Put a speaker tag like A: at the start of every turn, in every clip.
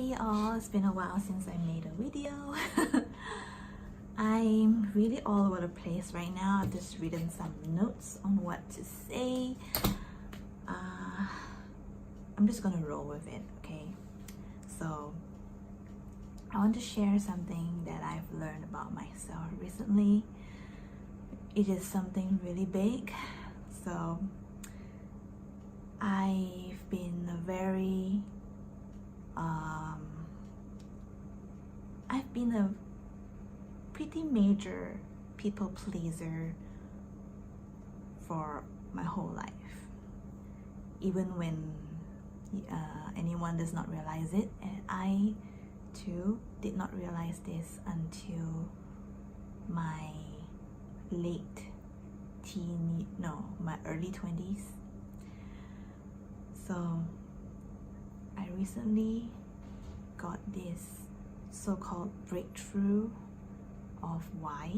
A: Hey y'all, it's been a while since I made a video. I'm really all over the place right now. I've just written some notes on what to say. I'm just gonna roll with it, okay? So I want to share something that I've learned about myself recently. It is something really big. So I've been a very I've been a pretty major people pleaser for my whole life, even when anyone does not realize it, and I too did not realize this until my my early 20s. So I recently got this so-called breakthrough of why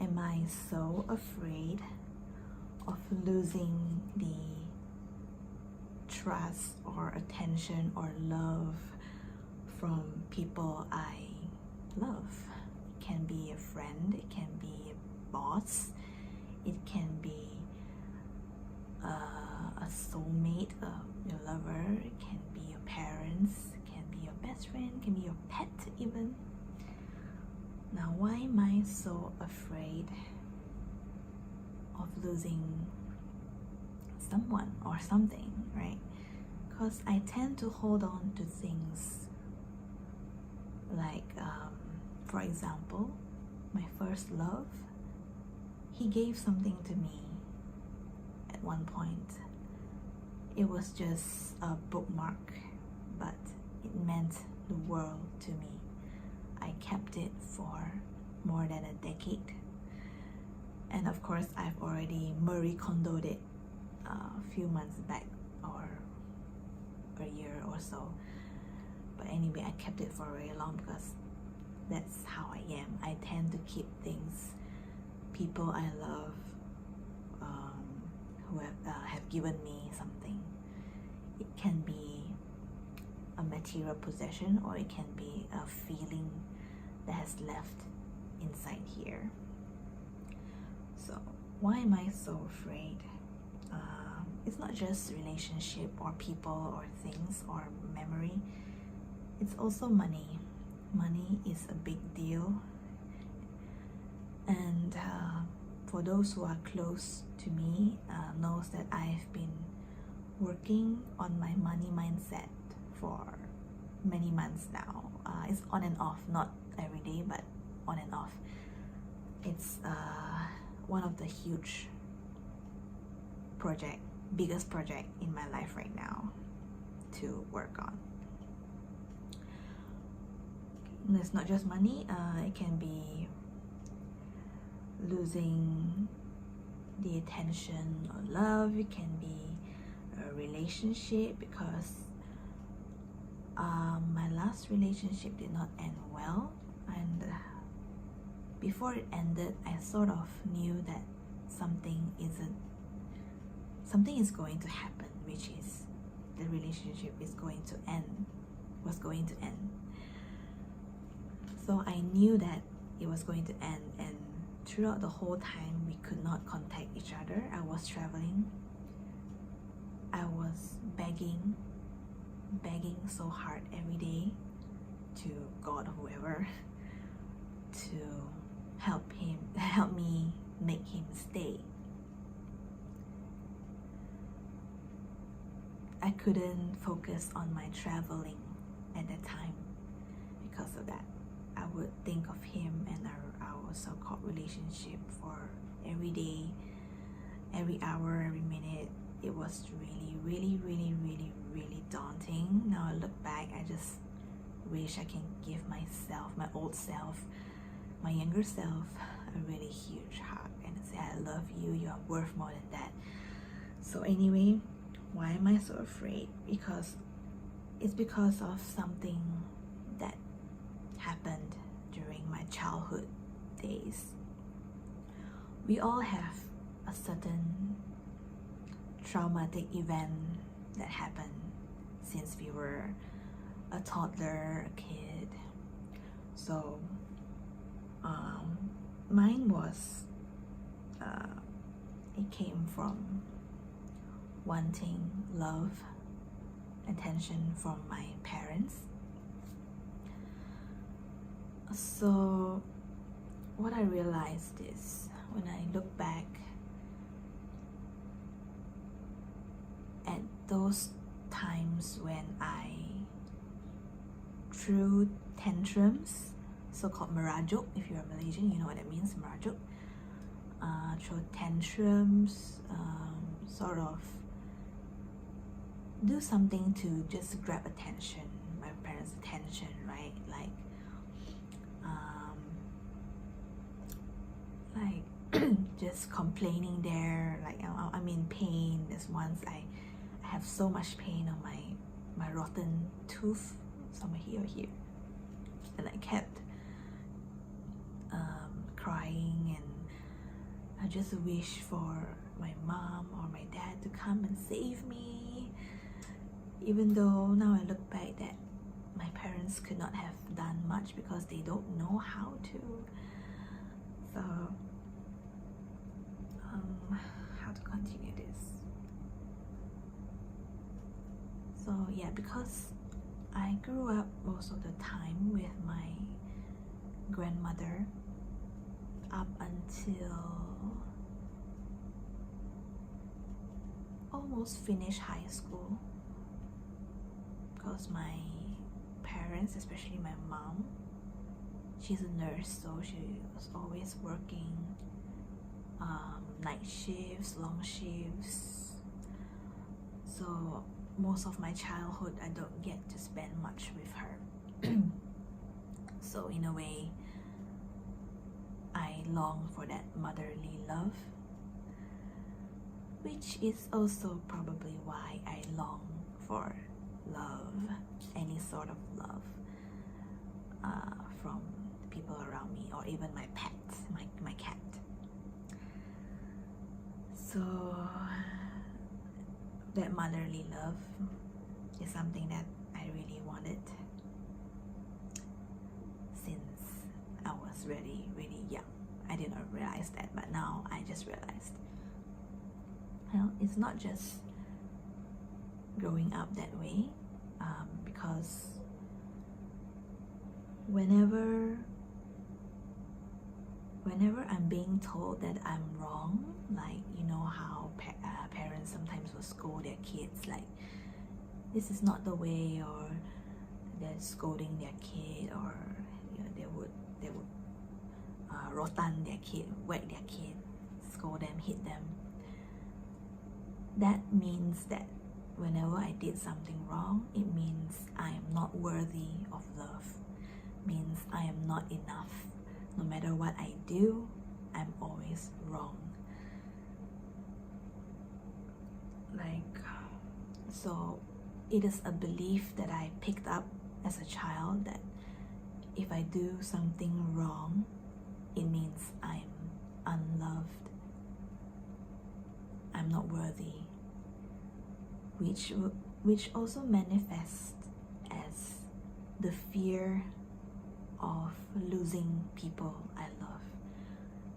A: am I so afraid of losing the trust or attention or love from people I love. It can be a friend, it can be a boss, it can be a soulmate, your lover, it can be your parents, it can be your best friend, it can be your pet even. Now, why am I so afraid of losing someone or something, right? Because I tend to hold on to things like, for example, my first love. He gave something to me at one point. It was just a bookmark, but it meant the world to me. I kept it for more than a decade. And of course, I've already Marie Kondoed it a few months back, or a year or so. But anyway, I kept it for very long because that's how I am. I tend to keep things, people I love, who have given me something. It can be a material possession, or it can be a feeling that has left inside here. So why am I so afraid? It's not just relationship or people or things or memory. It's also money. Money is a big deal, and for those who are close to me knows that I've been working on my money mindset for many months now. It's on and off, not every day, but on and off. It's one of the huge biggest project in my life right now to work on. It's not just money, it can be losing the attention or love, it can be a relationship, because my last relationship did not end well, and before it ended I sort of knew that something is going to happen, which is the relationship was going to end. So I knew that it was going to end, and throughout the whole time we could not contact each other. I was traveling. I was begging so hard every day to God, whoever, to help me make him stay. I couldn't focus on my traveling at that time because of that. I would think of him and our so-called relationship for every day, every hour, every minute. It was really daunting. Now I look back, I just wish I can give myself, my old self, my younger self, a really huge hug and say, I love you, you are worth more than that. So anyway, why am I so afraid? It's because of something that happened during my childhood days. We all have a certain traumatic event that happened since we were a toddler, a kid. So mine was it came from wanting love, attention from my parents. So what I realized is, when I look back at those times when I threw tantrums, so-called merajuk, if you're Malaysian, you know what that means, merajuk. Throw tantrums, sort of do something to just grab attention, my parents' attention, right? Just complaining there, like I'm in pain. There's once I have so much pain on my rotten tooth, somewhere here, and I kept crying, and I just wish for my mom or my dad to come and save me, even though now I look back that my parents could not have done much because they don't know how to. So how to continue this? So yeah, because I grew up most of the time with my grandmother up until almost finish high school, because my parents, especially my mom, she's a nurse, so she was always working night shifts, long shifts. So most of my childhood I don't get to spend much with her. So in a way, I long for that motherly love, which is also probably why I long for love, any sort of love, from people around me, or even my pet, my cat. So that motherly love is something that I really wanted since I was really young. I did not realize that, but now I just realized. Well, it's not just growing up that way, because whenever I'm being told that I'm wrong, like, you know how parents sometimes will scold their kids, like, this is not the way, or they're scolding their kid, or they would rotan their kid, whack their kid, scold them, hit them. That means that whenever I did something wrong, it means I am not worthy of love, means I am not enough. No matter what I do, I'm always wrong. So it is a belief that I picked up as a child, that if I do something wrong, it means I'm unloved, I'm not worthy, which also manifests as the fear of losing people I love,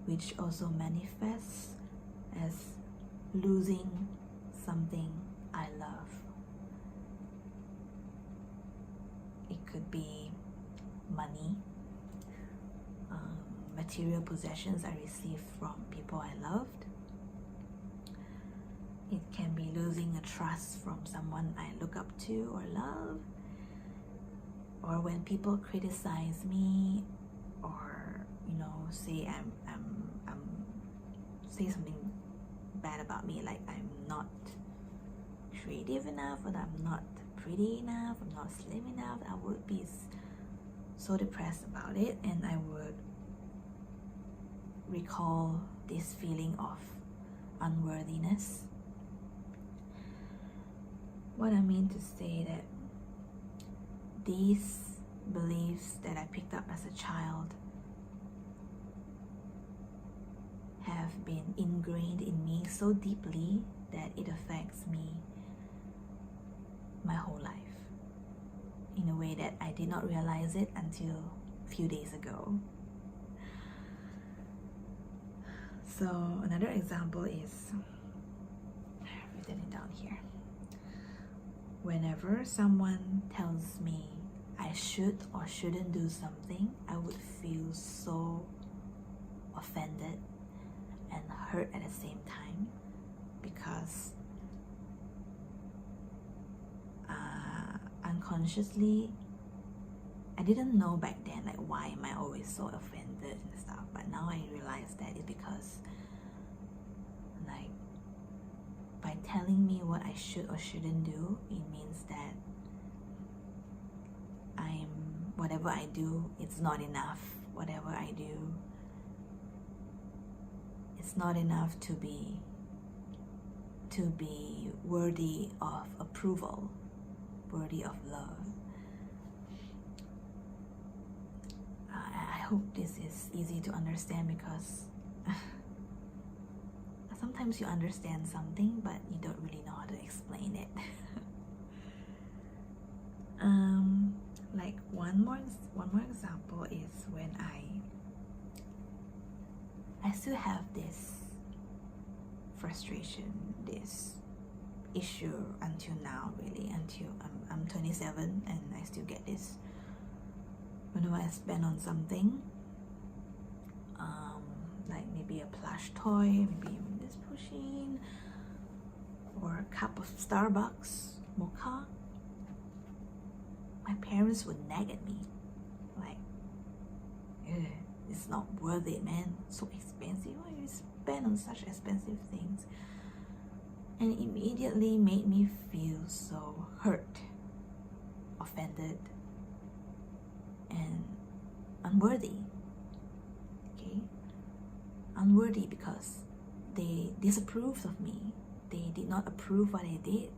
A: which also manifests as losing something I love. It could be money, material possessions I received from people I loved. It can be losing a trust from someone I look up to or love, or when people criticize me, or say say something bad about me, like I'm not creative enough, or that I'm not pretty enough, I'm not slim enough. I would be so depressed about it, and I would recall this feeling of unworthiness. What I mean to say that these beliefs that I picked up as a child have been ingrained in me so deeply that it affects me my whole life, in a way that I did not realize it until a few days ago. So another example is, I've written it down here. Whenever someone tells me I should or shouldn't do something, I would feel so offended and hurt at the same time, because unconsciously, I didn't know back then, like, why am I always so offended and stuff, but now I realize that it's because, like, by telling me what I should or shouldn't do, it means that whatever I do, it's not enough. Whatever I do, it's not enough to be worthy of approval, worthy of love. I hope this is easy to understand, because sometimes you understand something but you don't really know how to explain it. Like one more example is when I still have this frustration, this issue until now, really, until I'm 27, and I still get this whenever I spend on something, like maybe a plush toy, maybe this pushing, or a cup of Starbucks mocha. My parents would nag at me, like, it's not worth it, man, so expensive, why you spend on such expensive things? And it immediately made me feel so hurt, offended, and unworthy. Okay, unworthy because they disapproved of me. They did not approve what I did.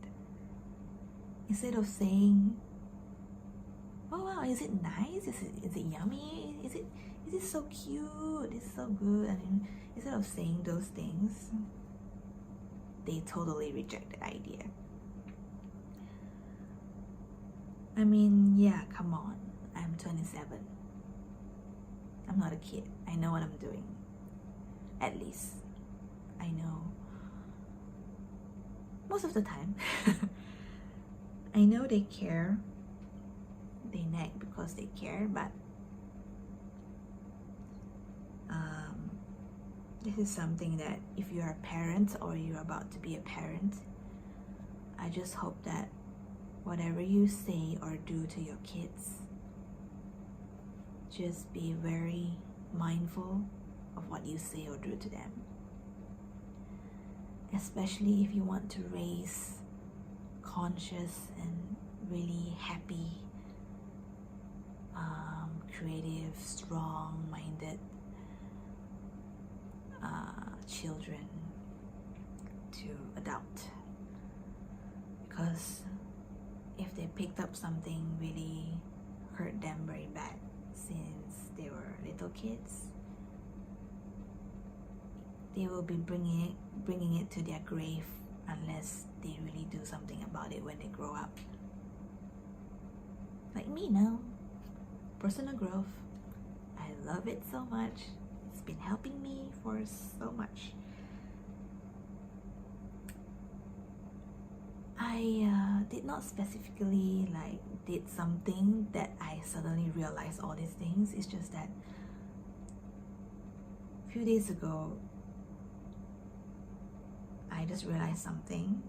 A: Instead of saying, oh wow, is it nice? Is it yummy? Is it so cute? It's so good. I mean, instead of saying those things, they totally reject the idea. I mean, yeah, come on. I'm 27. I'm not a kid. I know what I'm doing. At least I know most of the time. I know they care. They nag because they care, but this is something that if you're a parent or you're about to be a parent, I just hope that whatever you say or do to your kids, just be very mindful of what you say or do to them. Especially if you want to raise conscious and really happy, creative, strong-minded children to adopt. Because if they picked up something really hurt them very bad since they were little kids, they will be bringing it to their grave unless they really do something about it when they grow up. Like me now, personal growth. I love it so much. It's been helping me for so much. I did not specifically did something that I suddenly realized all these things. It's just that a few days ago, I just realized something.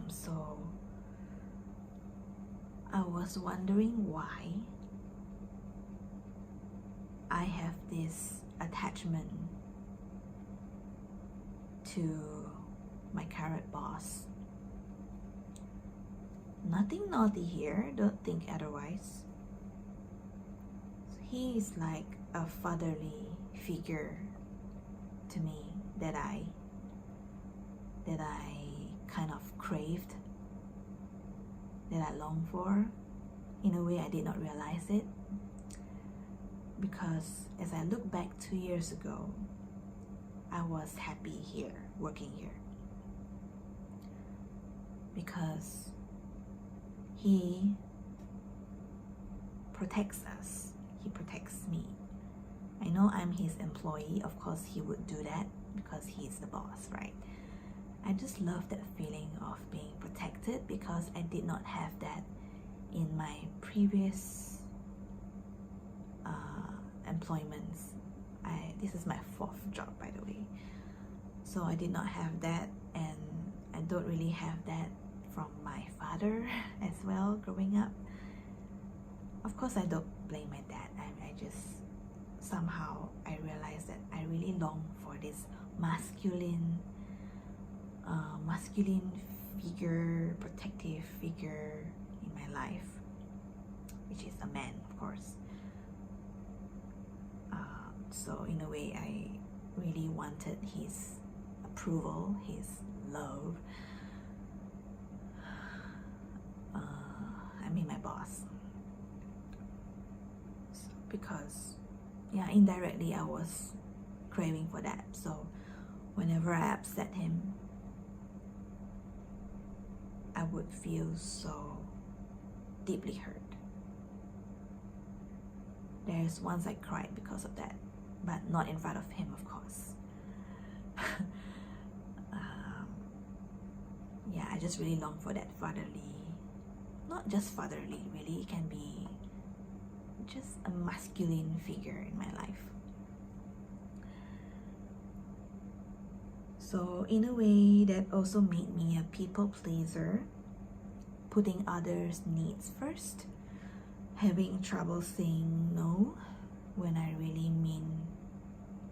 A: So I was wondering why I have this attachment to my current boss. Nothing naughty here, don't think otherwise. He is like a fatherly figure to me that I kind of craved, that I long for. In a way, I did not realize it, because as I look back 2 years ago, I was happy here, working here, because he protects us. He protects me. I know I'm his employee. Of course, he would do that because he's the boss, right? I just love that feeling of being protected because I did not have that in my previous employments. This is my 4th job, by the way. So I did not have that, and I don't really have that from my father as well growing up. Of course, I don't blame my dad. I just somehow I realized that I really long for this masculine figure, protective figure in my life, which is a man, of course. So in a way, I really wanted his approval, his love. I mean, my boss. So, because, yeah, indirectly I was craving for that. So whenever I upset him, I would feel so deeply hurt. There's once I cried because of that, but not in front of him, of course. Yeah, I just really long for that fatherly, not just fatherly, really, it can be just a masculine figure in my life. So in a way, that also made me a people pleaser, putting others' needs first, having trouble saying no when I really mean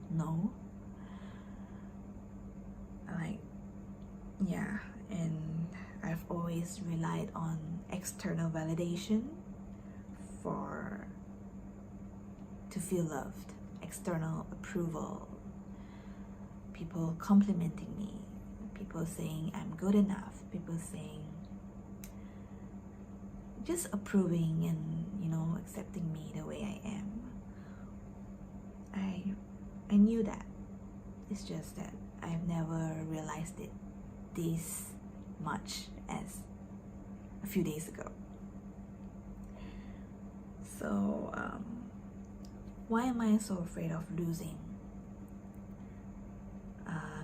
A: no. Like, yeah, and I've always relied on external validation to feel loved, external approval, people complimenting me, people saying I'm good enough, people saying, just approving and, you know, accepting me the way I am. I knew that. It's just that I've never realized it this much as a few days ago. So why am I so afraid of losing?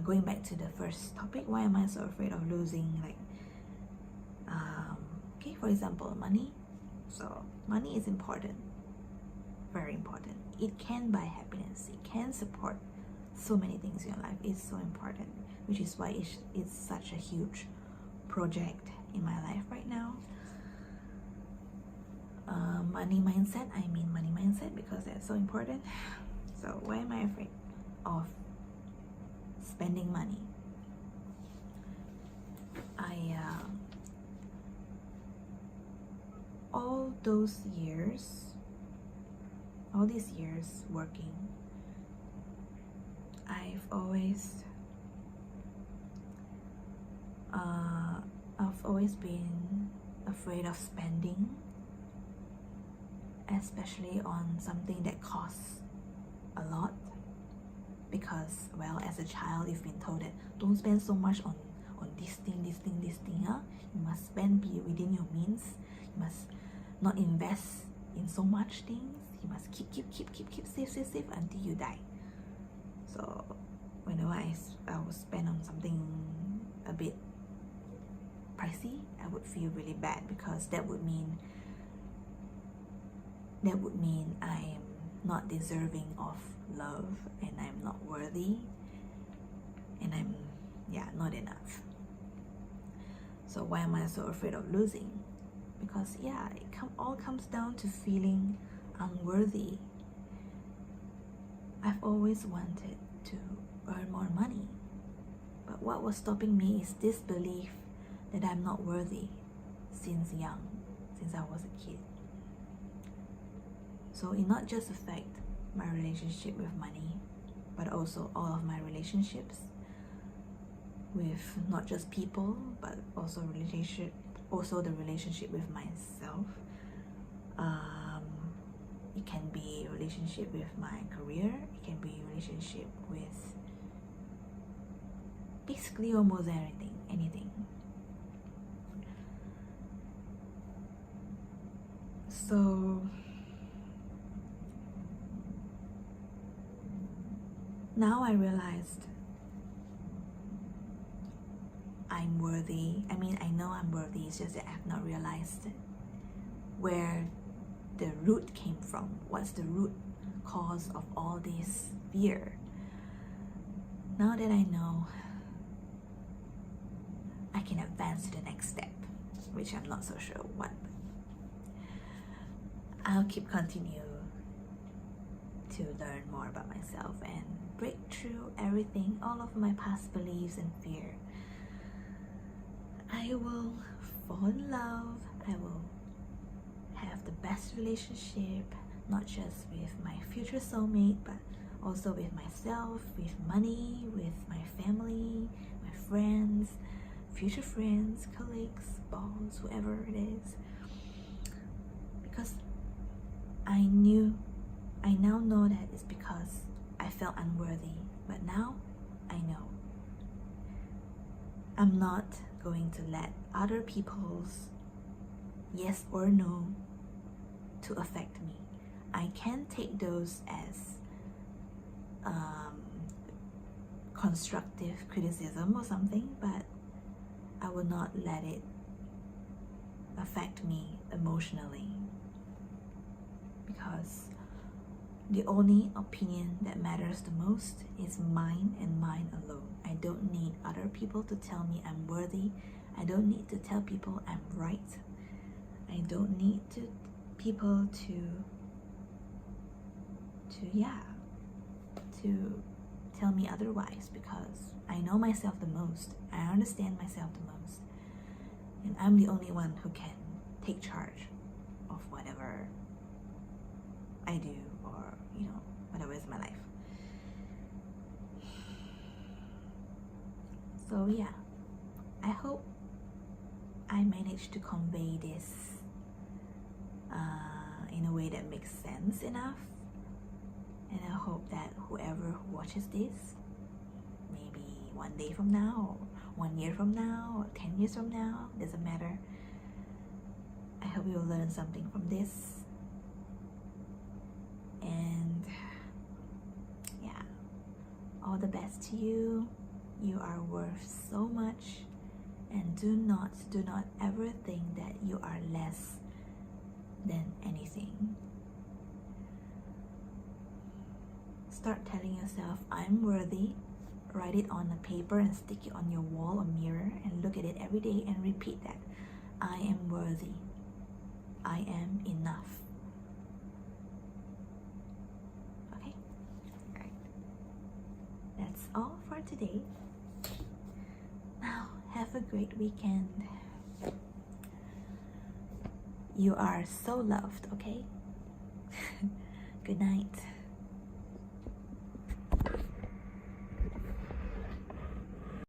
A: Going back to the first topic, why am I so afraid of losing? Like, okay, for example, money. So money is important, very important. It can buy happiness, it can support so many things in your life. It's so important, which is why it's such a huge project in my life right now. Money mindset, I mean money mindset, because that's so important. So why am I afraid of spending money? All these years working, I've always been afraid of spending, especially on something that costs a lot, because, well, as a child you've been told that don't spend so much on this thing, huh? You must spend be within your means, you must not invest in so much things, you must keep save until you die. So whenever I would spend on something a bit pricey, I would feel really bad, because that would mean I am not deserving of love, and I'm not worthy, and I'm not enough. So why am I so afraid of losing? Because it all comes down to feeling unworthy. I've always wanted to earn more money, but what was stopping me is this belief that I'm not worthy since young, since I was a kid. So it not just affect my relationship with money, but also all of my relationships with not just people, but also the relationship with myself. It can be a relationship with my career, it can be a relationship with basically almost anything. So now I realized I'm worthy. I mean, I know I'm worthy, it's just that I have not realized where the root came from. What's the root cause of all this fear? Now that I know, I can advance to the next step, which I'm not so sure what. I'll keep continue to learn more about myself and break through everything, all of my past beliefs and fear. I will fall in love. I will have the best relationship, not just with my future soulmate, but also with myself, with money, with my family, my friends, future friends, colleagues, boss, whoever it is. Because I now know that it's because I felt unworthy, but now I know. I'm not going to let other people's yes or no to affect me. I can take those as constructive criticism or something, but I will not let it affect me emotionally, because the only opinion that matters the most is mine and mine alone. I don't need other people to tell me I'm worthy. I don't need to tell people I'm right. I don't need people to tell me otherwise, because I know myself the most. I understand myself the most. And I'm the only one who can take charge of whatever I do, or whatever is my life. So yeah, I hope I managed to convey this in a way that makes sense enough, and I hope that whoever watches this, maybe one day from now, or 1 year from now, or 10 years from now, doesn't matter, I hope you'll learn something from this. And yeah, all the best to you. You are worth so much, and do not ever think that you are less than anything. Start telling yourself, I'm worthy. Write it on a paper and stick it on your wall or mirror, and look at it every day and repeat that. I am worthy. I am enough. Okay? Alright. That's all for today. Now, have a great weekend. You are so loved, okay? Good night.